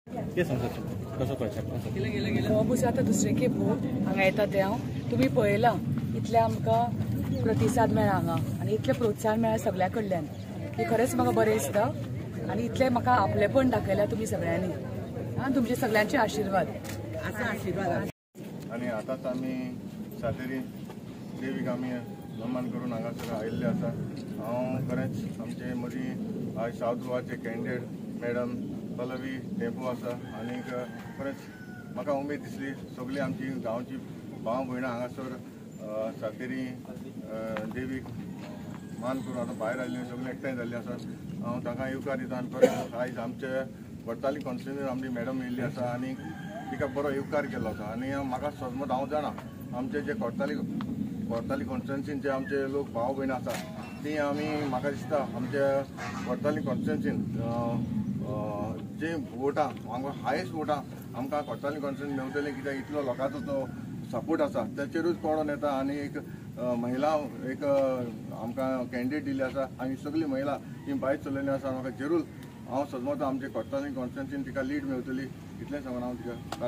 कितें सांगता कसो प्रचार हो मुझे आतां दुसरे खेप हांगा येता ते हांव तुमी पळयलां इतले आमकां प्रतिसाद मेळ्ळा हांगा आनी इतलें प्रोत्साहन मेळ्ळा सगळ्या कडल्यान की खरेंच म्हाका बरें दिसता आनी इतलें म्हाका आपलेपण दाखयलां तुमी सगळ्यांनी आनी तुमचे सगळ्यांचे आशिर्वाद आनी आतांच आमी सातेरी देवीक आमी नमन करून हांगासर आयिल्ले आसा। हांव खरेंच आमचे मदीं आयज सावथ गोवाचे कॅन्डिडेट मॅडम पल्लवी टेंपो आसा आनी खरेंच म्हाका उमेद दिसली सगळीं आमची गांवची भाव भयणां हांगासर सातेरी देवीक मान करून आतां भायर आयिल्लीं सगळीं एकठांय जाल्लीं आसा। हांव तांकां येवकार दिता आनी खरेंच आयज आमचे कोर्ताली कॉन्स्टिट्युन्सीन आमची मॅडम येयल्ली आसा आनी तिका बरो येवकार केल्लो आसा आनी म्हाका समज हांव जाणा आमचे जे कोर्ताली कॉन्स्टिट्युन्सीन जे आमचे लोक भाव भयण आसा ती आमी म्हाका दिसता आमच्या कोर्ताली कॉन्स्टिट्युन्सीन जे वोटां हांगा हायेस्ट वोटां आमकां कोर्ताली कॉन्स्टिट्युन्सीन मेवतली कित्याक इतलो लोकांचो तो सपोर्ट आसा तेचेरूच पडून येता आनी एक महिला एक आमकां कॅन्डिडेट दिल्ली आसा आनी सगळी महिला ही भायर चलयल्ली आसा म्हाका जरूर हांव समज आमचे कोर्ताली कॉन्स्टिट्युन्सीन तिका लीड मेवतली इतलें सांगून हांव तिका